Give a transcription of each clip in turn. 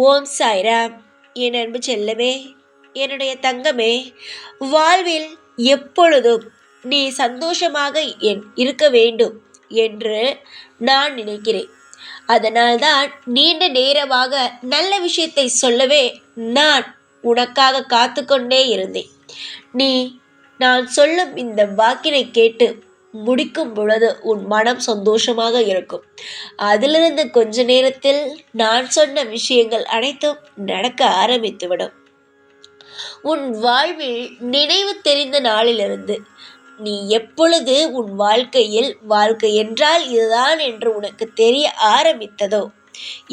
ஓம் சாய்ராம். என் அன்பு செல்லமே, என்னுடைய தங்கமே, வாழ்வில் எப்பொழுதும் நீ சந்தோஷமாக இருக்க வேண்டும் என்று நான் நினைக்கிறேன். அதனால்தான் நீண்ட நேரமாக நல்ல விஷயத்தை சொல்லவே நான் உனக்காக காத்து கொண்டே இருந்தேன். நீ நான் சொல்லும் இந்த வாக்கினை கேட்டு முடிக்கும் பொழுது உன் மனம் சந்தோஷமாக இருக்கும். அதிலிருந்து கொஞ்ச நேரத்தில் நான் சொன்ன விஷயங்கள் அனைத்தும் நடக்க ஆரம்பித்துவிடும். உன் வாழ்வில் நினைவு தெரிந்த நாளிலிருந்து நீ எப்பொழுது உன் வாழ்க்கையில் வாழ்க்கை என்றால் இதுதான் என்று உனக்கு தெரிய ஆரம்பித்ததோ,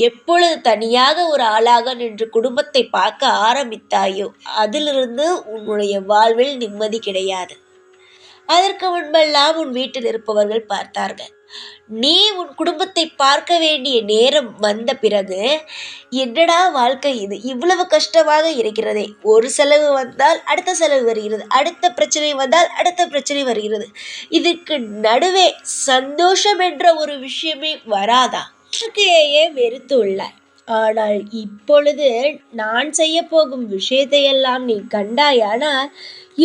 எப்பொழுது தனியாக ஒரு ஆளாக நின்று குடும்பத்தை பார்க்க ஆரம்பித்தாயோ, அதிலிருந்து உன்னுடைய வாழ்வில் நிம்மதி கிடையாது. அதற்கு முன்பெல்லாம் உன் வீட்டில் இருப்பவர்கள் பார்த்தார்கள். நீ உன் குடும்பத்தை பார்க்க வேண்டிய நேரம் வந்த பிறகு, என்னடா வாழ்க்கை இது, இவ்வளவு கஷ்டமாக இருக்கிறதே, ஒரு செலவு வந்தால் அடுத்த செலவு வருகிறது, அடுத்த பிரச்சனை வந்தால் அடுத்த பிரச்சனை வருகிறது, இதுக்கு நடுவே சந்தோஷம் என்ற ஒரு விஷயமே வராதா? வாழ்க்கையே வெறுத்து உள்ளாய். ஆனால் இப்பொழுது நான் செய்ய போகும் விஷயத்தையெல்லாம் நீ கண்டாயானால்,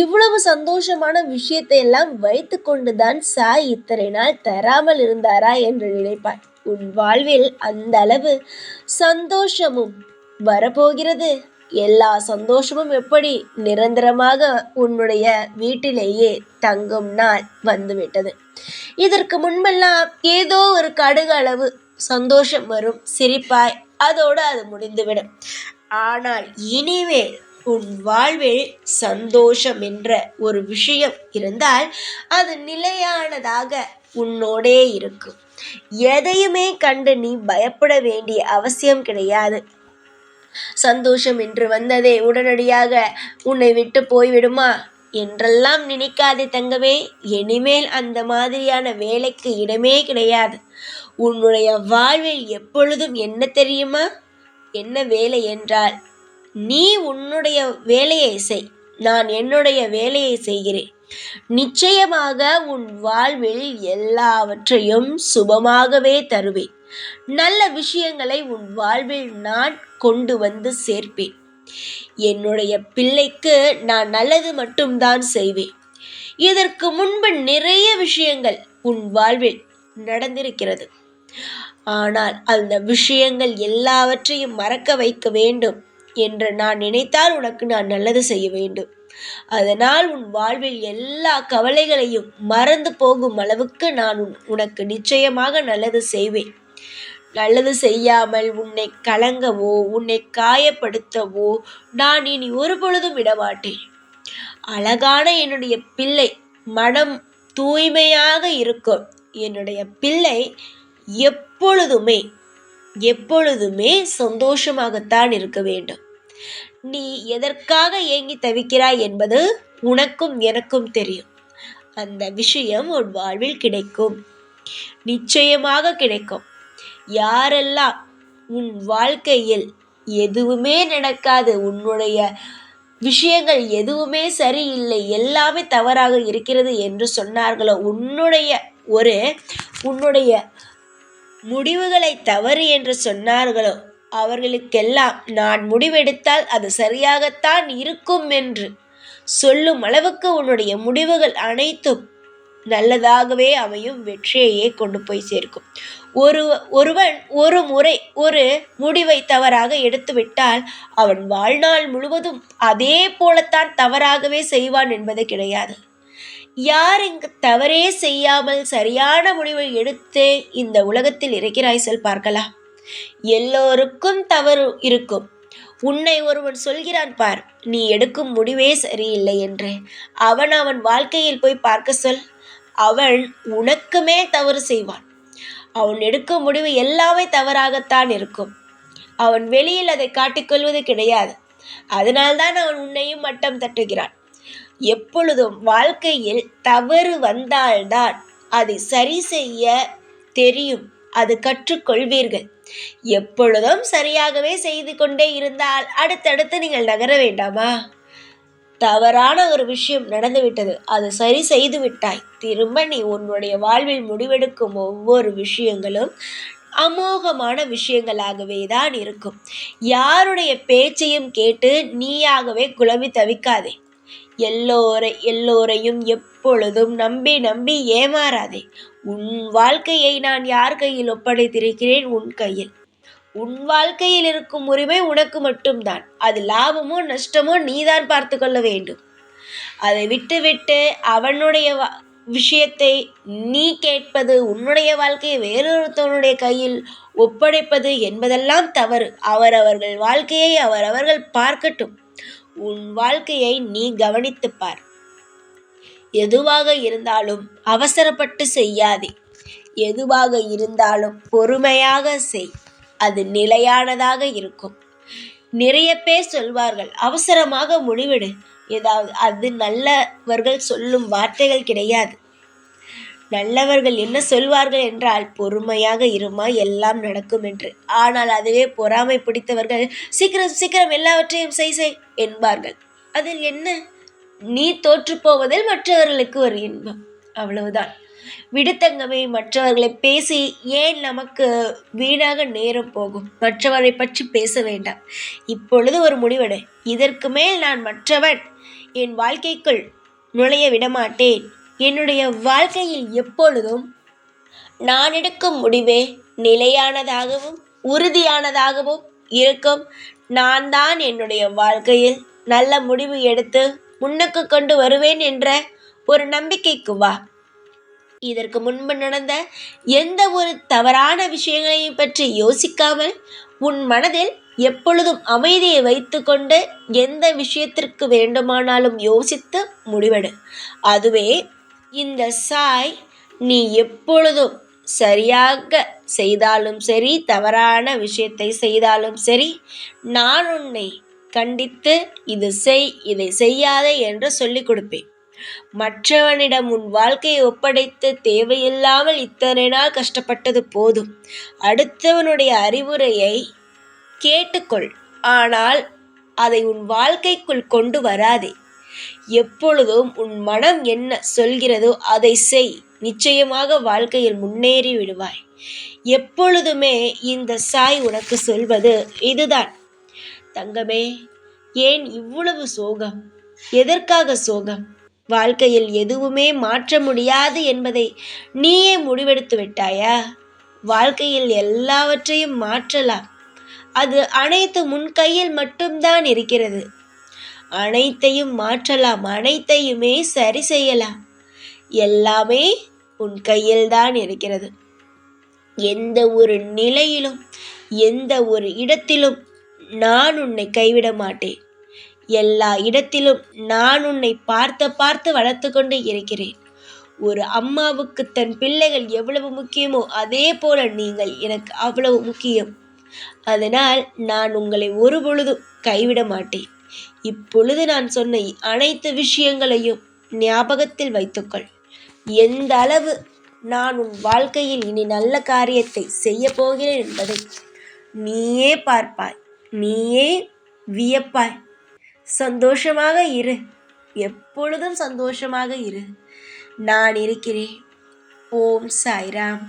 இவ்வளவு சந்தோஷமான விஷயத்தை எல்லாம் வைத்து கொண்டுதான் சாய் இத்தனை நாள் தராமல் இருந்தாரா என்று நினைப்பாய். உன் வாழ்வில் அந்த அளவு சந்தோஷமும் வரப்போகிறது. எல்லா சந்தோஷமும் எப்படி நிரந்தரமாக உன்னுடைய வீட்டிலேயே தங்கும் நாள் வந்துவிட்டது. இதற்கு முன்பெல்லாம் ஏதோ ஒரு கடுகு அளவு சந்தோஷம் வரும், சிரிப்பாய், அதோடு அது முடிந்துவிடும். ஆனால் இனிமேல் உன் வாழ்வில் சந்தோஷம் என்ற ஒரு விஷயம் இருந்தால் அது நிலையானதாக உன்னோடே இருக்கும். எதையுமே கண்டு நீ பயப்பட வேண்டிய அவசியம் கிடையாது. சந்தோஷம் என்று வந்ததே உடனடியாக உன்னை விட்டு போய்விடுமா என்றெல்லாம் நினைக்காதே தங்கமே. இனிமேல் அந்த மாதிரியான வேலைக்கு இடமே கிடையாது. உன்னுடைய வாழ்வில் எப்பொழுதும் என்ன தெரியுமா? என்ன வேலை என்றால், நீ உன்னுடைய வேலையை செய், நான் என்னுடைய வேலையை செய்கிறேன். நிச்சயமாக உன் வாழ்வில் எல்லாவற்றையும் சுபமாகவே தருவேன். நல்ல விஷயங்களை உன் வாழ்வில் நான் கொண்டு வந்து சேர்ப்பேன். என்னுடைய பிள்ளைக்கு நான் நல்லது மட்டும்தான் செய்வேன். இதற்கு முன்பு நிறைய விஷயங்கள் உன் வாழ்வில் நடந்திருக்கிறது. ஆனால் அந்த விஷயங்கள் எல்லாவற்றையும் மறக்க வைக்க வேண்டும் என்று நான் நினைத்தால் உனக்கு நான் நல்லது செய்ய வேண்டும். அதனால் உன் வாழ்வில் எல்லா கவலைகளையும் மறந்து போகும் அளவுக்கு நான் உனக்கு நிச்சயமாக நல்லது செய்வேன். நல்லது செய்யாமல் உன்னை கலங்கவோ உன்னை காயப்படுத்தவோ நான் இனி ஒரு பொழுதும் விடமாட்டேன். அழகான என்னுடைய பிள்ளை மனம் தூய்மையாக இருக்கும். என்னுடைய பிள்ளை எப்பொழுதுமே எப்பொழுதுமே சந்தோஷமாகத்தான் இருக்க வேண்டும். நீ எதற்காக ஏங்கி தவிக்கிறாய் என்பது உனக்கும் எனக்கும் தெரியும். அந்த விஷயம் உன் வாழ்வில் கிடைக்கும், நிச்சயமாக கிடைக்கும். யாரெல்லாம் உன் வாழ்க்கையில் எதுவுமே நடக்காது, உன்னுடைய விஷயங்கள் எதுவுமே சரியில்லை, எல்லாமே தவறாக இருக்கிறது என்று சொன்னார்களோ, உன்னுடைய முடிவுகளை தவறு என்று சொன்னார்களோ, அவர்களுக்கெல்லாம் நான் முடிவெடுத்தால் அது சரியாகத்தான் இருக்கும் என்று சொல்லும் அளவுக்கு உன்னுடைய முடிவுகள் அனைத்தும் நல்லதாகவே அமையும், வெற்றியையே கொண்டு போய் சேர்க்கும். ஒருவன் ஒரு முறை ஒரு முடிவை தவறாக எடுத்துவிட்டால் அவன் வாழ்நாள் முழுவதும் அதே போலத்தான் தவறாகவே செய்வான் என்பது கிடையாது. யார் இங்கு தவறே செய்யாமல் சரியான முடிவை எடுத்தே இந்த உலகத்தில் இருக்கிறாய் சொல் பார்க்கலாம். எல்லோருக்கும் தவறு இருக்கும். உன்னை ஒருவன் சொல்கிறான் பார், நீ எடுக்கும் முடிவே சரியில்லை என்று. அவன் வாழ்க்கையில் போய் பார்க்க சொல், அவன் உனக்கு மேல் தவறு செய்வான். அவன் எடுக்கும் முடிவு எல்லாமே தவறாகத்தான் இருக்கும். அவன் வெளியில் அதை காட்டிக்கொள்வது கிடையாது. அதனால்தான் அவன் உன்னையும் மட்டம் தட்டுகிறான். எப்பொழுதும் வாழ்க்கையில் தவறு வந்தால்தான் அதை சரி செய்ய தெரியும், அது கற்றுக்கொள்வீர்கள். எப்பொழுதும் சரியாகவே செய்து கொண்டே இருந்தால் அடுத்தடுத்து நீங்கள் நகர வேண்டாமா? தவறான ஒரு விஷயம் நடந்துவிட்டது, அது சரி செய்து விட்டாய். திரும்ப நீ உன்னுடைய வாழ்வில் முடிவெடுக்கும் ஒவ்வொரு விஷயங்களும் அமோகமான விஷயங்களாகவே தான் இருக்கும். யாருடைய பேச்சையும் கேட்டு நீயாகவே குழம்பி தவிக்காதே. எல்லோரையும் எப்பொழுதும் நம்பி நம்பி ஏமாறாதே. உன் வாழ்க்கையை நான் யார் கையில் ஒப்படைத்திருக்கிறேன்? உன் கையில். உன் வாழ்க்கையில் இருக்கும் உரிமை உனக்கு மட்டும்தான். அது லாபமோ நஷ்டமோ நீதான் பார்த்து கொள்ள வேண்டும். அதை விட்டுவிட்டு அவனுடைய விஷயத்தை நீ கேட்பது, உன்னுடைய வாழ்க்கையை வேறொருத்தவனுடைய கையில் ஒப்படைப்பது என்பதெல்லாம் தவறு. அவரவர்கள் வாழ்க்கையை அவரவர்கள் பார்க்கட்டும். உன் வாழ்க்கையை நீ கவனித்துப் பார். எதுவாக இருந்தாலும் அவசரப்பட்டு செய்யாதே. எதுவாக இருந்தாலும் பொறுமையாக செய். அது நிலையானதாக இருக்கும். நிறைய பேர் சொல்வார்கள், அவசரமாக முடிவெடு. ஏதாவது அது நல்லவர்கள் சொல்லும் வார்த்தைகள் கிடையாது. நல்லவர்கள் என்ன சொல்வார்கள் என்றால், பொறுமையாக இருமா, எல்லாம் நடக்கும் என்று. ஆனால் அதுவே பொறாமை பிடித்தவர்கள் சீக்கிரம் சீக்கிரம் எல்லாவற்றையும் செய் என்பார்கள். அதில் என்ன? நீ தோற்று போவதில் மற்றவர்களுக்கு ஒரு இன்பம், அவ்வளவுதான். விடுத்தங்கமே, மற்றவர்களை பேசி ஏன் நமக்கு வீணாக நேரம் போகும்? மற்றவரை பற்றி பேச வேண்டாம். இப்பொழுது ஒரு முடிவெடு. இதற்கு மேல் நான் மற்றவன் என் வாழ்க்கைக்குள் நுழைய விடமாட்டேன். என்னுடைய வாழ்க்கையில் எப்பொழுதும் நான் எடுக்கும் முடிவே நிலையானதாகவும் உறுதியானதாகவும் இருக்கும். நான் தான் என்னுடைய வாழ்க்கையில் நல்ல முடிவு எடுத்து முன்னுக்கு கொண்டு வருவேன் என்ற ஒரு நம்பிக்கைக்கு வா. இதற்கு முன்பு நடந்த எந்த ஒரு தவறான விஷயங்களையும் பற்றி யோசிக்காமல் உன் மனதில் எப்பொழுதும் அமைதியை வைத்துக்கொண்டு எந்த விஷயத்திற்கு வேண்டுமானாலும் யோசித்து முடிவெடு. அதுவே இந்த சாய் நீ எப்பொழுதும் சரியாக செய்தாலும் சரி, தவறான விஷயத்தை செய்தாலும் சரி, நான் உன்னை கண்டித்து இது செய், இதை செய்யாதே என்று சொல்லிக் கொடுப்பேன். மற்றவனிடம் உன் வாழ்க்கையை ஒப்படைத்து தேவையில்லாமல் இத்தனை நாள் கஷ்டப்பட்டது போதும். அடுத்தவனுடைய அறிவுரையை கேட்டுக்கொள், ஆனால் அதை உன் வாழ்க்கைக்குள் கொண்டு வராதே. எப்பொழுதும் உன் மனம் என்ன சொல்கிறதோ அதை செய். நிச்சயமாக வாழ்க்கையில் முன்னேறி விடுவாய். எப்பொழுதுமே இந்த சாய் உனக்கு சொல்வது இதுதான். தங்கமே, ஏன் இவ்வளவு சோகம்? எதற்காக சோகம்? வாழ்க்கையில் எதுவுமே மாற்ற முடியாது என்பதை நீயே முடிவெடுத்து விட்டாயா? வாழ்க்கையில் எல்லாவற்றையும் மாற்றலாம். அது அனைத்து முன் கையில் மட்டும்தான் இருக்கிறது. அனைத்தையும் மாற்றலாம், அனைத்தையுமே சரி செய்யலாம். எல்லாமே உன் கையில்தான் இருக்கிறது. எந்த ஒரு நிலையிலும் எந்த ஒரு இடத்திலும் நான் உன்னை கைவிட மாட்டேன். எல்லா இடத்திலும் நான் உன்னை பார்த்து வளர்த்து கொண்டு இருக்கிறேன். ஒரு அம்மாவுக்கு தன் பிள்ளைகள் எவ்வளவு முக்கியமோ அதே போல நீங்கள் எனக்கு அவ்வளவு முக்கியம். அதனால் நான் உங்களை ஒரு பொழுதும் கைவிட மாட்டேன். இப்பொழுது நான் சொன்ன அனைத்து விஷயங்களையும் ஞாபகத்தில் வைத்துக்கொள். எந்த அளவு நான் உன் வாழ்க்கையில் இனி நல்ல காரியத்தை செய்ய போகிறேன் என்பதை நீயே பார்ப்பாய், நீயே வியப்பாய். சந்தோஷமாக இரு, எப்பொழுதும் சந்தோஷமாக இரு. நான் இருக்கிறேன். ஓம் சாய்ராம்.